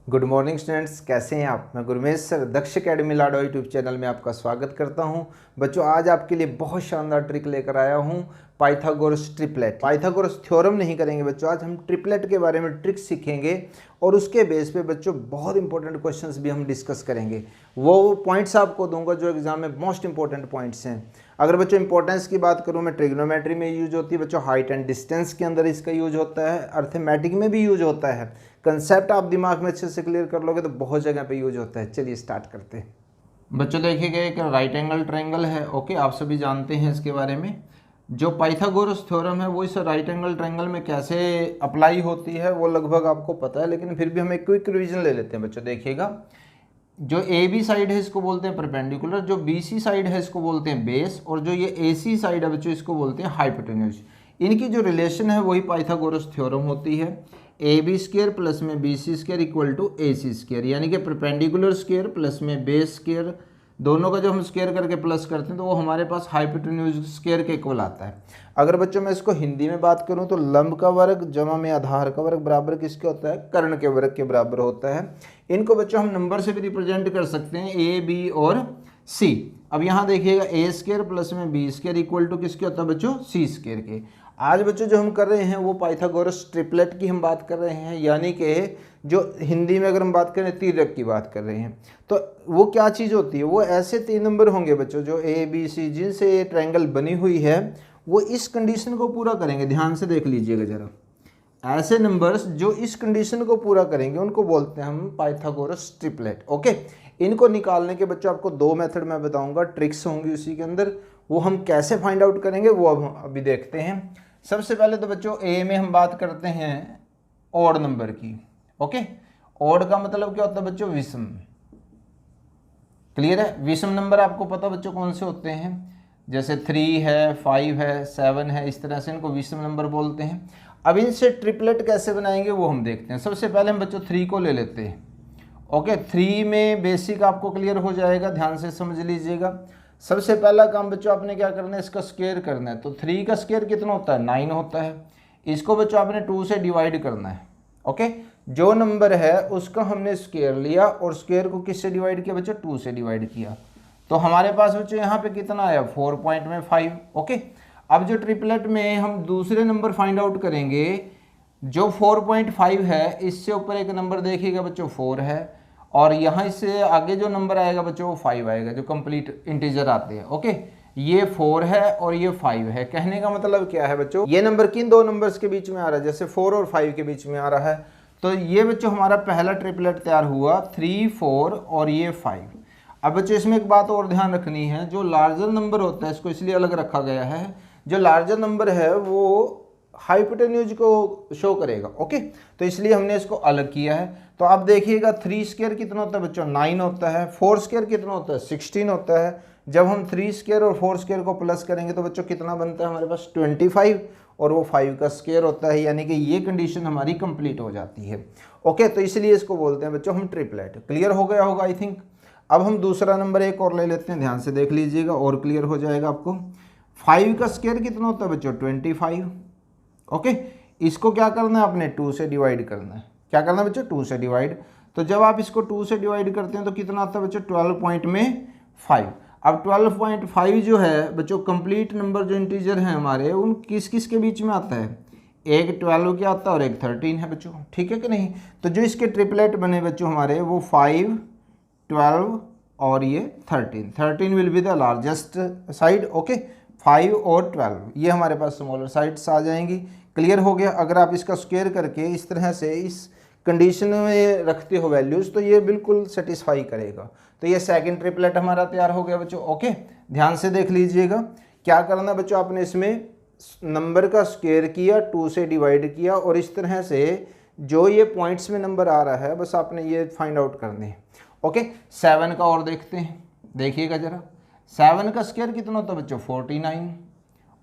Good morning students, कैसे हैं आप। मैं गुरमेश सर दक्ष अकेडमी लाडो यूट्यूब चैनल में आपका स्वागत करता हूं। बच्चों, आज आपके लिए बहुत शानदार ट्रिक लेकर आया हूं, पाइथागोरस ट्रिपलेट। पाइथागोरस थ्योरम नहीं करेंगे बच्चों, आज हम ट्रिपलेट के बारे में ट्रिक सीखेंगे और उसके बेस पे बच्चों बहुत इंपॉर्टेंट क्वेश्चंस भी हम डिस्कस करेंगे। वो पॉइंट्स आपको दूंगा जो एग्जाम में मोस्ट इंपॉर्टेंट पॉइंट्स हैं। अगर बच्चों इंपॉर्टेंस की बात करूं, मैं ट्रिग्नोमेट्री में यूज होती है बच्चों, हाइट एंड डिस्टेंस के अंदर इसका यूज होता है, अर्थमेटिक में भी यूज होता है। कंसेप्ट आप दिमाग में अच्छे से क्लियर कर लोगे तो बहुत जगह पे यूज होता है। चलिए स्टार्ट करते हैं। बच्चों देखिएगा, एक राइट एंगल ट्रायंगल है। ओके, आप सभी जानते हैं इसके बारे में। जो पाइथागोरस थ्योरम है वो इस राइट एंगल ट्रायंगल में कैसे अप्लाई होती है वो लगभग आपको पता है, लेकिन फिर भी हम एक क्विक रिवीजन ले लेते हैं। बच्चों देखिएगा, जो ए बी साइड है इसको बोलते हैं परपेंडिकुलर, जो बी सी साइड है इसको बोलते हैं बेस, और जो ये ए सी साइड है बच्चों इसको बोलते हैं हाइपोटेन्यूज। इनकी जो रिलेशन है वही पाइथागोरस थ्योरम होती है। ए बी स्क्वायर प्लस में B C square equal to A C square, यानी कि परपेंडिकुलर स्क्वायर प्लस में बेस स्क्वायर, दोनों का जो हम स्क्वायर करके प्लस करते हैं तो वो हमारे पास हाइपोटेन्यूज स्क्वायर के इक्वल आता है। अगर बच्चों मैं इसको हिंदी में बात करूं तो लंब का वर्ग जमा में आधार का वर्ग बराबर किसके होता है, कर्ण के वर्ग के बराबर होता है। इनको बच्चों हम नंबर से भी रिप्रेजेंट कर सकते हैं, ए बी और सी। अब यहाँ देखिएगा, ए स्क्वायर प्लस में बी स्क्वायर इक्वल टू किसके होता है बच्चों, सी स्क्वायर के। आज बच्चों जो हम कर रहे हैं वो पाइथागोरस ट्रिपलेट की हम बात कर रहे हैं, यानी कि जो हिंदी में अगर हम बात करें तिर्यक की बात कर रहे हैं। तो वो क्या चीज़ होती है, वो ऐसे 3 नंबर होंगे बच्चों जो ए बी सी जिनसे ये ट्रायंगल बनी हुई है, वो इस कंडीशन को पूरा करेंगे। ध्यान से देख लीजिएगा जरा, ऐसे नंबर्स जो इस कंडीशन को पूरा करेंगे उनको बोलते हैं हम पाइथागोरस ट्रिपलेट। ओके, इनको निकालने के बच्चों आपको 2 मेथड मैं बताऊंगा, ट्रिक्स होंगी उसी के अंदर। वो हम कैसे फाइंड आउट करेंगे वो अब अभी देखते हैं। सबसे पहले तो बच्चों ए में हम बात करते हैं ऑड नंबर की। ओके, ऑड का मतलब क्या होता है बच्चों, विषम। क्लियर है। विषम नंबर आपको पता बच्चों कौन से होते हैं, जैसे 3 है, 5 है, 7 है, इस तरह से इनको विषम नंबर बोलते हैं। अब इनसे ट्रिपलेट कैसे बनाएंगे वो हम देखते हैं। सबसे पहले हम बच्चों 3 को ले लेते हैं। ओके, 3 में बेसिक आपको क्लियर हो जाएगा, ध्यान से समझ लीजिएगा। सबसे पहला काम बच्चों आपने क्या करना है, इसका स्क्वायर करना है। तो 3 का स्क्वायर कितना होता है, 9 होता है। इसको बच्चों आपने 2 से डिवाइड करना है। ओके, जो नंबर है उसका हमने स्क्वायर लिया और स्क्वायर को किससे डिवाइड किया बच्चों, 2 से डिवाइड किया। तो हमारे पास बच्चों यहाँ पे कितना आया, 4.5। ओके, अब जो ट्रिपलेट में हम दूसरे नंबर फाइंड आउट करेंगे, जो 4.5 है इससे ऊपर एक नंबर देखिएगा बच्चों 4 है, और यहाँ इससे आगे जो नंबर आएगा बच्चों वो 5 आएगा, जो कंप्लीट इंटीजर आते हैं। ओके, ये 4 है और ये 5 है। कहने का मतलब क्या है बच्चों, ये नंबर किन 2 नंबर्स के बीच में आ रहा है, जैसे 4 और 5 के बीच में आ रहा है। तो ये बच्चों हमारा पहला ट्रिपलेट तैयार हुआ, 3, 4 और ये 5। अब बच्चों इसमें एक बात और ध्यान रखनी है, जो लार्जर नंबर होता है इसको इसलिए अलग रखा गया है, जो लार्जर नंबर है वो हाइपोटेन्यूज को शो करेगा। ओके, तो इसलिए हमने इसको अलग किया है। तो आप देखिएगा 3 स्क्वायर कितना होता है बच्चों, 9 होता है। 4 स्क्वायर कितना होता है, 16 होता है। जब हम 3 स्क्वायर और 4 स्क्वायर को प्लस करेंगे तो बच्चों कितना बनता है हमारे पास, 25, और वो 5 का स्क्वायर होता है, यानी कि ये कंडीशन हमारी कंप्लीट हो जाती है। ओके, तो इसलिए इसको बोलते हैं बच्चों हम ट्रिपलेट। क्लियर हो गया होगा आई थिंक। अब हम दूसरा नंबर एक और ले लेते हैं, ध्यान से देख लीजिएगा और क्लियर हो जाएगा आपको। 5 का स्क्वायर कितना होता है बच्चों, 25। ओके, इसको क्या करना है आपने, 2 से डिवाइड करना है। क्या करना है बच्चों, 2 से डिवाइड। तो जब आप इसको 2 से डिवाइड करते हैं तो कितना आता है बच्चों, 12.5। अब 12.5 जो है बच्चों कंप्लीट नंबर जो इंटीजर हैं हमारे, उन किस किस के बीच में आता है, एक 12 क्या आता है और एक 13 है बच्चों। ठीक है कि नहीं। तो जो इसके ट्रिपलेट बने बच्चों हमारे वो 5, 12 और ये 13 will be the largest side. Okay, 5 और 12 ये हमारे पास स्मॉलर साइड्स आ जाएंगी। क्लियर हो गया। अगर आप इसका स्क्वायर करके इस तरह से इस कंडीशन में रखते हो वैल्यूज़ तो ये बिल्कुल सेटिस्फाई करेगा। तो ये सेकंड ट्रिपलेट हमारा तैयार हो गया बच्चों। ओके, ध्यान से देख लीजिएगा। क्या करना बच्चों, आपने इसमें नंबर का स्क्वायर किया, 2 से डिवाइड किया, और इस तरह से जो ये पॉइंट्स में नंबर आ रहा है बस आपने ये फाइंड आउट करने हैं। ओके, 7 का और देखते हैं, देखिएगा जरा। 7 का स्क्वायर कितना होता है बच्चों, 49,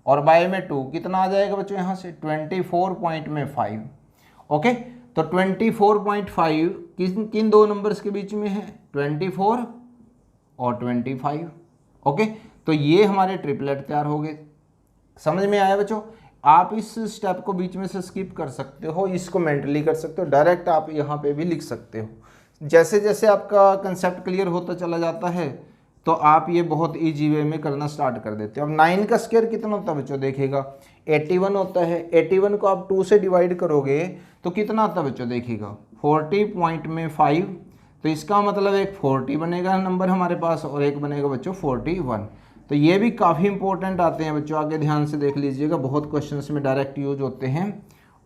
और बाय में 2 कितना आ जाएगा बच्चों यहाँ से, 24.5। ओके, तो 24.5 किन 2 नंबर्स के बीच में है, 24 और 25। ओके, तो ये हमारे ट्रिपलेट तैयार हो गए। समझ में आया बच्चों। आप इस स्टेप को बीच में से स्किप कर सकते हो, इसको मेंटली कर सकते हो, डायरेक्ट आप यहाँ पे भी लिख सकते हो। जैसे जैसे आपका कंसेप्ट क्लियर होता चला जाता है तो आप ये बहुत ईजी वे में करना स्टार्ट कर देते हो। अब 9 का स्क्वायर कितना होता है बच्चों, देखिएगा 81 होता है। 81 को आप 2 से डिवाइड करोगे तो कितना आता है बच्चों, देखिएगा 40 पॉइंट में 5, तो इसका मतलब एक 40 बनेगा नंबर हमारे पास और एक बनेगा बच्चों 41। तो ये भी काफ़ी इंपॉर्टेंट आते हैं बच्चों, आगे ध्यान से देख लीजिएगा, बहुत क्वेश्चंस में डायरेक्ट यूज होते हैं।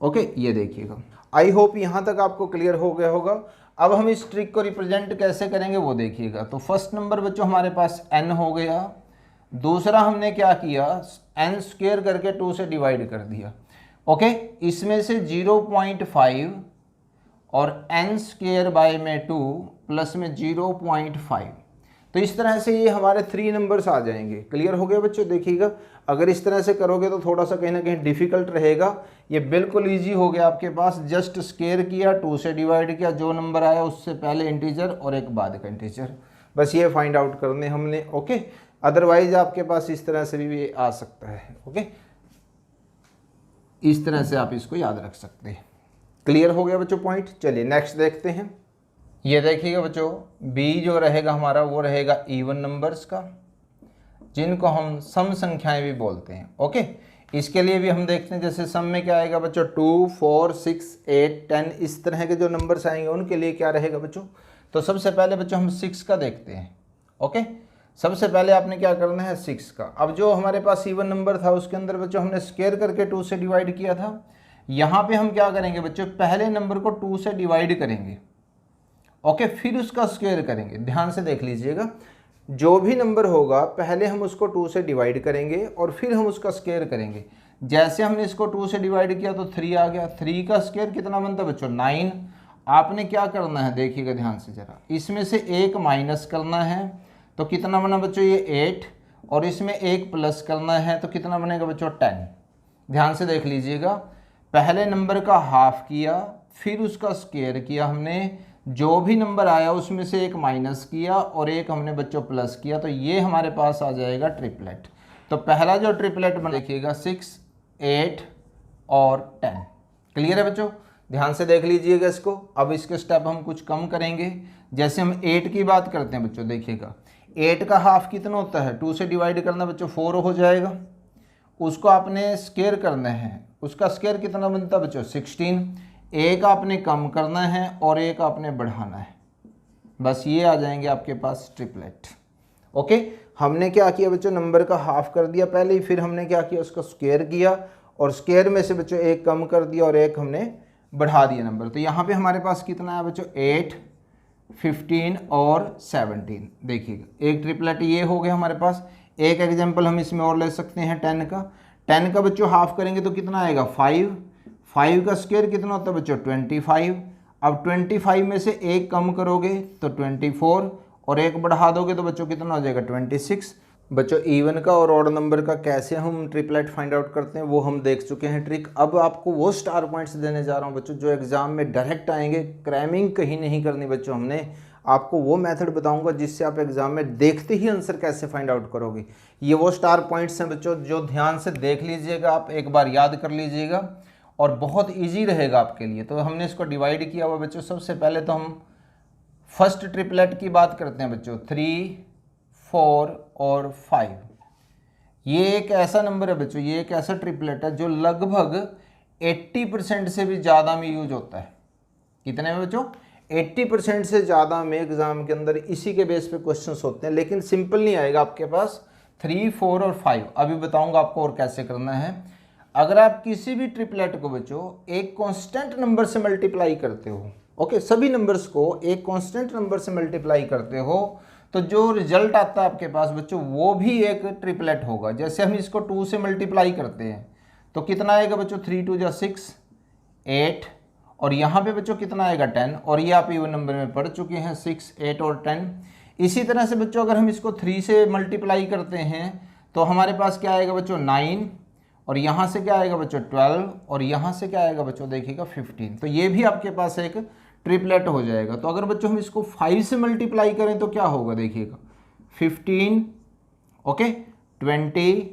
ओके, ये देखिएगा। आई होप यहाँ तक आपको क्लियर हो गया होगा। अब हम इस ट्रिक को रिप्रेजेंट कैसे करेंगे वो देखिएगा। तो फर्स्ट नंबर बच्चों हमारे पास n हो गया, दूसरा हमने क्या किया, n स्क्वायर करके 2 से डिवाइड कर दिया। ओके, इसमें से 0.5 और n स्क्वायर बाय में 2 प्लस में 0.5, तो इस तरह से ये हमारे 3 नंबर्स आ जाएंगे। क्लियर हो गया बच्चों, देखिएगा अगर इस तरह से करोगे तो थोड़ा सा कहीं ना कहीं डिफिकल्ट रहेगा, ये बिल्कुल इजी हो गया आपके पास। जस्ट स्क्वायर किया, 2 से डिवाइड किया, जो नंबर आया उससे पहले इंटीजर और एक बाद का इंटीजर, बस ये फाइंड आउट करने हमने। ओके, अदरवाइज आपके पास इस तरह से भी आ सकता है। ओके, इस तरह से आप इसको याद रख सकते हैं। क्लियर हो गया बच्चों पॉइंट। चलिए नेक्स्ट देखते हैं। ये देखिएगा बच्चों, बी जो रहेगा हमारा वो रहेगा इवन नंबर्स का, जिनको हम सम संख्याएं भी बोलते हैं। ओके, इसके लिए भी हम देखते हैं, जैसे सम में क्या आएगा बच्चों 2, 4, 6, 8, 10, इस तरह के जो नंबर्स आएंगे उनके लिए क्या रहेगा बच्चों। तो सबसे पहले बच्चों हम 6 का देखते हैं। ओके, सबसे पहले आपने क्या करना है 6 का। अब जो हमारे पास इवन नंबर था उसके अंदर बच्चों हमने स्क्वायर करके 2 से डिवाइड किया था। यहाँ पे हम क्या करेंगे बच्चों, पहले नंबर को 2 से डिवाइड करेंगे। ओके, फिर उसका स्क्वायर करेंगे। ध्यान से देख लीजिएगा, जो भी नंबर होगा पहले हम उसको 2 से डिवाइड करेंगे और फिर हम उसका स्क्वायर करेंगे। जैसे हमने इसको 2 से डिवाइड किया तो 3 आ गया। 3 का स्क्वायर कितना बनता है बच्चों 9। आपने क्या करना है देखिएगा ध्यान से जरा, इसमें से एक माइनस करना है तो कितना बना बच्चों ये 8, और इसमें एक प्लस करना है तो कितना बनेगा बच्चों 10। ध्यान से देख लीजिएगा, पहले नंबर का हाफ किया, फिर उसका स्क्वायर किया हमने, जो भी नंबर आया उसमें से एक माइनस किया और एक हमने बच्चों प्लस किया, तो ये हमारे पास आ जाएगा ट्रिपलेट। तो पहला जो ट्रिपलेट बन देखिएगा 6, 8 और 10। क्लियर है बच्चों, ध्यान से देख लीजिएगा इसको। अब इसके स्टेप हम कुछ कम करेंगे। जैसे हम 8 की बात करते हैं बच्चों, देखिएगा 8 का हाफ कितना होता है, 2 से डिवाइड करना बच्चों 4 हो जाएगा। उसको आपने स्क्वायर करना है, उसका स्क्वायर कितना बनता है बच्चों 16। एक आपने कम करना है और एक आपने बढ़ाना है, बस ये आ जाएंगे आपके पास ट्रिपलेट। ओके, हमने क्या किया बच्चों, नंबर का हाफ कर दिया पहले ही, फिर हमने क्या किया उसका स्क्वायर किया और स्क्वायर में से बच्चों एक कम कर दिया और एक हमने बढ़ा दिया नंबर। तो यहाँ पे हमारे पास कितना है बच्चों 8, 15 और 17। देखिएगा एक ट्रिपलेट ये हो गया हमारे पास। एक एग्जाम्पल हम इसमें और ले सकते हैं 10 का। 10 का बच्चों हाफ करेंगे तो कितना आएगा 5। 5 का स्क्वायर कितना होता है बच्चों 25। अब 25 में से एक कम करोगे तो 24 और एक बढ़ा दोगे तो बच्चों कितना हो जाएगा 26। बच्चों इवन का और ऑड नंबर का कैसे हम ट्रिपलेट फाइंड आउट करते हैं वो हम देख चुके हैं ट्रिक। अब आपको वो स्टार पॉइंट्स देने जा रहा हूँ बच्चों जो एग्जाम में डायरेक्ट आएंगे। क्रैमिंग कहीं नहीं करनी बच्चों, हमने आपको वो मेथड बताऊंगा जिससे आप एग्जाम में देखते ही आंसर कैसे फाइंड आउट करोगे। ये वो स्टार पॉइंट्स हैं बच्चों जो ध्यान से देख लीजिएगा, आप एक बार याद कर लीजिएगा और बहुत इजी रहेगा आपके लिए। तो हमने इसको डिवाइड किया हुआ बच्चों। सबसे पहले तो हम फर्स्ट ट्रिपलेट की बात करते हैं बच्चों 3, 4 और 5। ये एक ऐसा नंबर है बच्चों, ये एक ऐसा ट्रिपलेट है जो लगभग 80% से भी ज़्यादा में यूज होता है। कितने में बच्चों 80% से ज़्यादा में एग्जाम के अंदर इसी के बेस पे क्वेश्चंस होते हैं, लेकिन सिंपल नहीं आएगा आपके पास। 3, 4 और 5 अभी बताऊंगा आपको और कैसे करना है। अगर आप किसी भी ट्रिपलेट को बच्चों एक कांस्टेंट नंबर से मल्टीप्लाई करते हो, ओके, सभी नंबर्स को एक कांस्टेंट नंबर से मल्टीप्लाई करते हो तो जो रिजल्ट आता है आपके पास बच्चों वो भी एक ट्रिपलेट होगा। जैसे हम इसको 2 से मल्टीप्लाई करते हैं तो कितना आएगा बच्चों 3 2 जा 6, 8 और यहाँ पे बच्चों कितना आएगा 10, और ये आप इवन नंबर में पढ़ चुके हैं 6, 8 और 10। इसी तरह से बच्चों अगर हम इसको 3 से मल्टीप्लाई करते हैं तो हमारे पास क्या आएगा बच्चों 9, और यहाँ से क्या आएगा बच्चों 12, और यहाँ से क्या आएगा बच्चों देखिएगा 15। तो ये भी आपके पास एक ट्रिपलेट हो जाएगा। तो अगर बच्चों हम इसको 5 से मल्टीप्लाई करें तो क्या होगा देखिएगा 15, ओके, 20,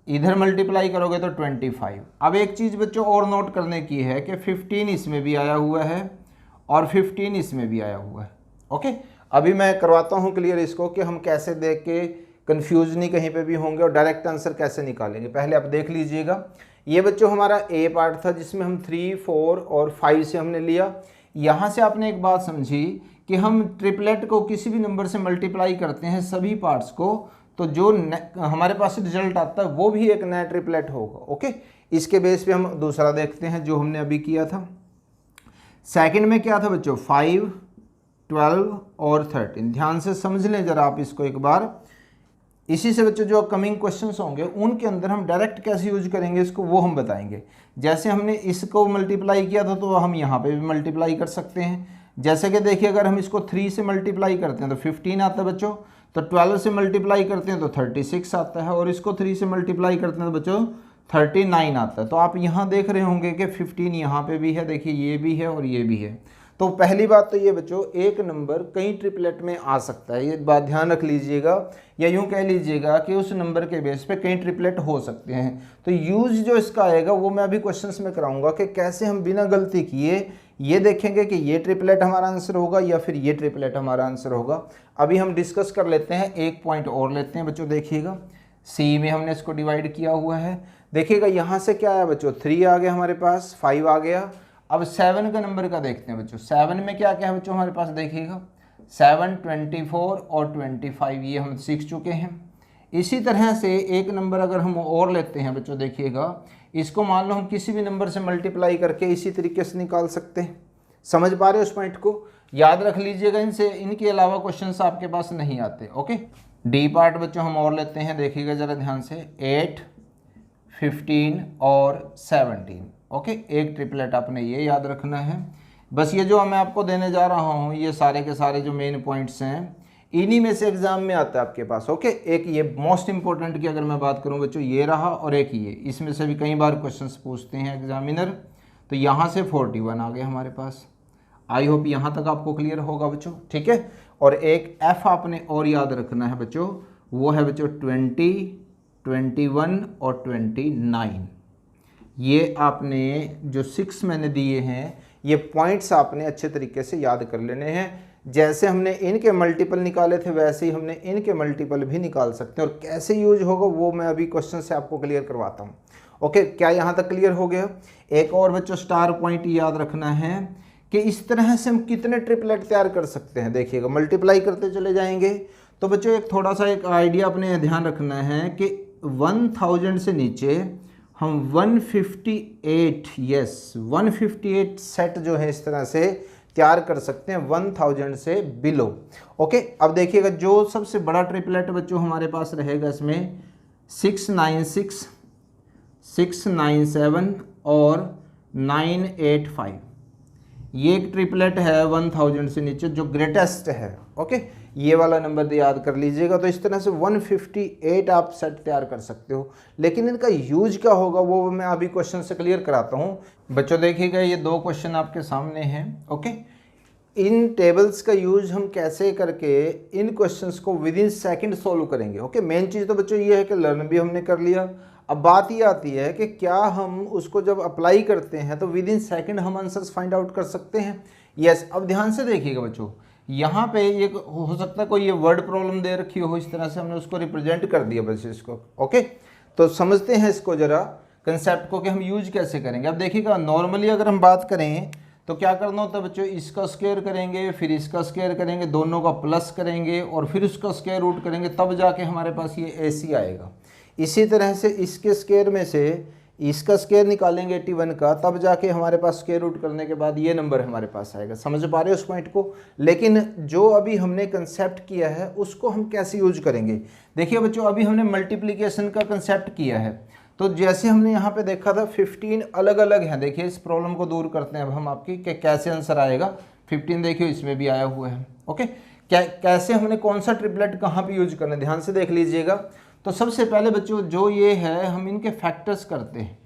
इधर मल्टीप्लाई करोगे तो 25। अब एक चीज़ बच्चों और नोट करने की है कि 15 इसमें भी आया हुआ है और 15 इसमें भी आया हुआ है। ओके, अभी मैं करवाता हूँ क्लियर इसको कि हम कैसे देख के कंफ्यूज नहीं कहीं पे भी होंगे और डायरेक्ट आंसर कैसे निकालेंगे। पहले आप देख लीजिएगा, ये बच्चों हमारा ए पार्ट था जिसमें हम 3, 4 और 5 से हमने लिया। यहाँ से आपने एक बात समझी कि हम ट्रिपलेट को किसी भी नंबर से मल्टीप्लाई करते हैं सभी पार्ट्स को, तो जो हमारे पास रिजल्ट आता है वो भी एक नया ट्रिपलेट होगा। ओके, इसके बेस पे हम दूसरा देखते हैं जो हमने अभी किया था। सेकंड में क्या था बच्चों, 5, 12 और 13। ध्यान से समझ लें जरा आप इसको एक बार। इसी से बच्चों जो कमिंग क्वेश्चंस होंगे उनके अंदर हम डायरेक्ट कैसे यूज करेंगे इसको वो हम बताएंगे। जैसे हमने इसको मल्टीप्लाई किया था तो हम यहाँ पे भी मल्टीप्लाई कर सकते हैं। जैसे कि देखिए अगर हम इसको 3 से मल्टीप्लाई करते हैं तो 15 आता है बच्चों, तो 12 से मल्टीप्लाई करते हैं तो 36 आता है, और इसको 3 से मल्टीप्लाई करते हैं तो बच्चों 39 आता है। तो आप यहाँ देख रहे होंगे कि 15 यहाँ पे भी है, देखिए ये भी है और ये भी है। तो पहली बात तो ये बच्चों, एक नंबर कई ट्रिपलेट में आ सकता है, ये बात ध्यान रख लीजिएगा, या यूँ कह लीजिएगा कि उस नंबर के बेस पे कई ट्रिपलेट हो सकते हैं। तो यूज जो इसका आएगा वो मैं अभी क्वेश्चंस में कराऊंगा कि कैसे हम बिना गलती किए ये देखेंगे कि ये ट्रिपलेट हमारा आंसर होगा या फिर ये ट्रिपलेट हमारा आंसर होगा। अभी हम डिस्कस कर लेते हैं, एक पॉइंट और लेते हैं बच्चों। देखिएगा सी में हमने इसको डिवाइड किया हुआ है, देखिएगा यहाँ से क्या आया बच्चों, 3 आ गया हमारे पास, 5 आ गया। अब 7 का नंबर का देखते हैं बच्चों। 7 में क्या क्या है बच्चों हमारे पास, देखिएगा 7, 24 और 25, ये हम सीख चुके हैं। इसी तरह से एक नंबर अगर हम और लेते हैं बच्चों, देखिएगा इसको मान लो हम किसी भी नंबर से मल्टीप्लाई करके इसी तरीके से निकाल सकते हैं। समझ पा रहे हो उस पॉइंट को, याद रख लीजिएगा, इनसे इनके अलावा क्वेश्चंस आपके पास नहीं आते। ओके, डी पार्ट बच्चों हम और लेते हैं, देखिएगा जरा ध्यान से, 8, 15 और 17। ओके, एक ट्रिपलेट आपने ये याद रखना है। बस ये जो मैं आपको देने जा रहा हूँ ये सारे के सारे जो मेन पॉइंट्स हैं इन्हीं में से एग्जाम में आता है आपके पास। ओके, एक ये मोस्ट इंपॉर्टेंट की अगर मैं बात करूँ बच्चों, ये रहा, और एक ये, इसमें से भी कई बार क्वेश्चंस पूछते हैं एग्जामिनर। तो यहाँ से 41 आ गए हमारे पास। आई होप यहाँ तक आपको क्लियर होगा बच्चों, ठीक है। और एक एफ आपने और याद रखना है बच्चों, वो है बच्चों 20, 21 और 29। ये आपने जो 6 मैंने दिए हैं ये पॉइंट्स आपने अच्छे तरीके से याद कर लेने हैं। जैसे हमने इनके मल्टीपल निकाले थे वैसे ही हमने इनके मल्टीपल भी निकाल सकते हैं, और कैसे यूज होगा वो मैं अभी क्वेश्चन से आपको क्लियर करवाता हूँ। ओके, क्या यहाँ तक क्लियर हो गया। एक और बच्चों स्टार पॉइंट याद रखना है कि इस तरह से हम कितने ट्रिपलेट तैयार कर सकते हैं। देखिएगा मल्टीप्लाई करते चले जाएंगे तो बच्चों एक थोड़ा सा एक आइडिया अपने ध्यान रखना है कि 1000 से नीचे हम 158 सेट जो है इस तरह से तैयार कर सकते हैं 1000 से बिलो। ओके, अब देखिएगा जो सबसे बड़ा ट्रिपलेट बच्चों हमारे पास रहेगा इसमें 696, 697 और 985। ये एक ट्रिपलेट है 1000 से नीचे जो ग्रेटेस्ट है। ओके, ये वाला नंबर याद कर लीजिएगा। तो इस तरह से 158 आप सेट तैयार कर सकते हो, लेकिन इनका यूज क्या होगा वो मैं अभी क्वेश्चन से क्लियर कराता हूँ बच्चों। देखिएगा ये 2 क्वेश्चन आपके सामने हैं। ओके, इन टेबल्स का यूज हम कैसे करके इन क्वेश्चंस को विद इन सेकेंड सोल्व करेंगे। ओके, मेन चीज़ तो बच्चों ये है कि लर्न भी हमने कर लिया। अब बात ये आती है कि क्या हम उसको जब अप्लाई करते हैं तो विद इन सेकेंड हम आंसर्स फाइंड आउट कर सकते हैं। यस, अब ध्यान से देखिएगा बच्चों, यहाँ पे ये हो सकता है कोई ये वर्ड प्रॉब्लम दे रखी हो, इस तरह से हमने उसको रिप्रेजेंट कर दिया बस इसको। ओके, तो समझते हैं इसको जरा कंसेप्ट को कि हम यूज कैसे करेंगे। अब देखिएगा नॉर्मली अगर हम बात करें तो क्या करना होता है बच्चों, इसका स्क्वायर करेंगे, फिर इसका स्क्वायर करेंगे, दोनों का प्लस करेंगे और फिर उसका स्क्वायर रूट करेंगे, तब जाके हमारे पास ये AC आएगा। इसी तरह से इसके स्क्वायर में से इसका स्क्वायर निकालेंगे 81 का, तब जाके हमारे पास स्क्वायर रूट करने के बाद ये नंबर हमारे पास आएगा। समझ पा रहे हो उस पॉइंट को। लेकिन जो अभी हमने कंसेप्ट किया है उसको हम कैसे यूज करेंगे। देखिए बच्चों, अभी हमने मल्टीप्लिकेशन का कंसेप्ट किया है, तो जैसे हमने यहाँ पे देखा था 15 अलग अलग हैं। देखिए इस प्रॉब्लम को दूर करते हैं अब हम आपकी कि कैसे आंसर आएगा। 15 देखिए इसमें भी आया हुआ है। ओके, कैसे हमने कौन सा ट्रिपलेट कहाँ पे यूज करना है ध्यान से देख लीजिएगा। तो सबसे पहले बच्चों जो ये है हम इनके फैक्टर्स करते हैं।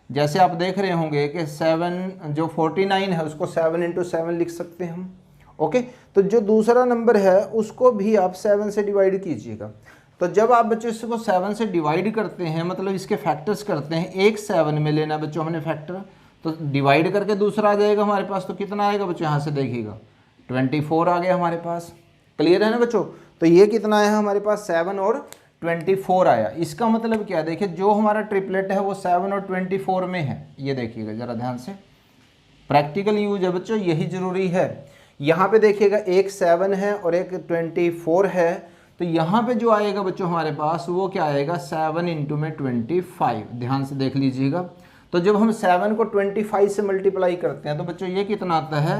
जैसे आप देख रहे होंगे कि 7 जो 49 है उसको 7 × 7 लिख सकते हैं हम। ओके, तो जो दूसरा नंबर है उसको भी आप 7 से डिवाइड कीजिएगा। तो जब आप बच्चों इसको 7 से डिवाइड करते हैं, मतलब इसके फैक्टर्स करते हैं, एक 7 में लेना बच्चों हमने फैक्टर, तो डिवाइड करके दूसरा आ जाएगा हमारे पास, तो कितना आएगा बच्चों, यहाँ से देखिएगा 24 आ गया हमारे पास। क्लियर है ना बच्चों। तो ये कितना आया हमारे पास, 7 और 24 आया। इसका मतलब क्या, देखिए जो हमारा ट्रिपलेट है वो 7 और 24 में है। ये देखिएगा ज़रा ध्यान से, प्रैक्टिकल यूज है बच्चों, यही ज़रूरी है। यहाँ पे देखिएगा एक 7 है और एक 24 है, तो यहाँ पे जो आएगा बच्चों हमारे पास वो क्या आएगा, 7 इंटू में 25। ध्यान से देख लीजिएगा। तो जब हम 7 को 25 से मल्टीप्लाई करते हैं तो बच्चों ये कितना आता है,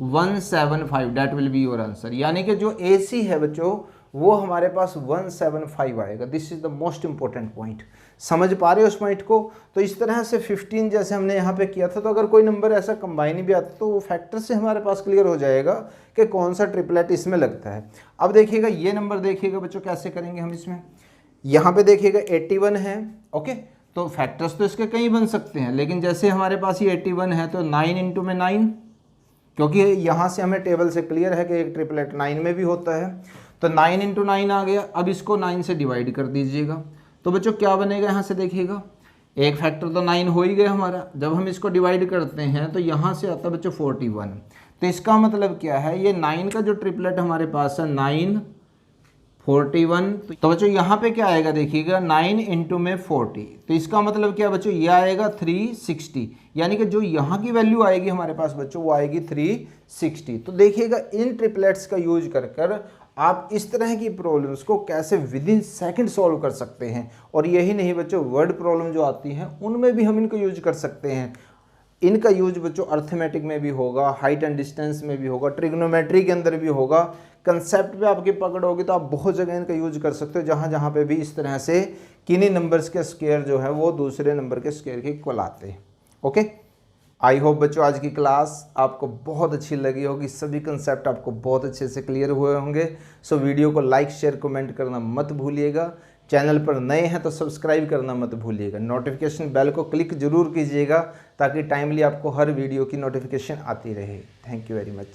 175। That will be your answer. यानी कि जो AC है बच्चों वो हमारे पास 175 आएगा। This is the most important point. समझ पा रहे हो उस पॉइंट को। तो इस तरह से 15 जैसे हमने यहाँ पे किया था, तो अगर कोई नंबर ऐसा कंबाइन भी आता तो वो फैक्टर से हमारे पास क्लियर हो जाएगा कि कौन सा ट्रिपलेट इसमें लगता है। अब देखिएगा ये नंबर, देखिएगा बच्चों कैसे करेंगे हम इसमें। यहाँ पे देखिएगा 81 है, ओके, तो फैक्टर्स तो इसके कई बन सकते हैं, लेकिन जैसे हमारे पास ये 81 है तो 9 इंटू में 9, क्योंकि यहाँ से हमें टेबल से क्लियर है कि एक ट्रिपलेट 9 में भी होता है। तो 9 इंटू 9 आ गया। अब इसको 9 से डिवाइड कर दीजिएगा, तो बच्चों क्या बनेगा, यहाँ से देखिएगा एक फैक्टर तो 9 हो ही गया हमारा। जब हम इसको डिवाइड करते हैं तो यहाँ से आता है बच्चों 41। तो इसका मतलब क्या है, ये 9 का जो ट्रिपलेट हमारे पास है 9 41। तो बच्चों यहाँ पे क्या आएगा, देखिएगा 9 इंटू में 40। तो इसका मतलब क्या बच्चों, ये आएगा 360। यानी कि जो यहाँ की वैल्यू आएगी हमारे पास बच्चों वो आएगी 360। तो देखिएगा इन ट्रिपलेट्स का यूज कर आप इस तरह की प्रॉब्लम्स को कैसे विद इन सेकेंड सॉल्व कर सकते हैं। और यही नहीं बच्चों, वर्ड प्रॉब्लम जो आती हैं उनमें भी हम इनको यूज कर सकते हैं। इनका यूज बच्चों अर्थमेटिक में भी होगा, हाइट एंड डिस्टेंस में भी होगा, ट्रिग्नोमेट्री के अंदर भी होगा। कंसेप्ट पे आपकी पकड़ होगी तो आप बहुत जगह इनका यूज कर सकते हो, जहाँ जहाँ पे भी इस तरह से किन्हीं नंबर्स के स्क्वायर जो है वो दूसरे नंबर के स्क्वायर के इक्वल आते हैं। ओके, आई होप बच्चों आज की क्लास आपको बहुत अच्छी लगी होगी, सभी कंसेप्ट आपको बहुत अच्छे से क्लियर हुए होंगे। सो वीडियो को लाइक शेयर कमेंट करना मत भूलिएगा। चैनल पर नए हैं तो सब्सक्राइब करना मत भूलिएगा। नोटिफिकेशन बेल को क्लिक जरूर कीजिएगा ताकि टाइमली आपको हर वीडियो की नोटिफिकेशन आती रहे। Thank you very much.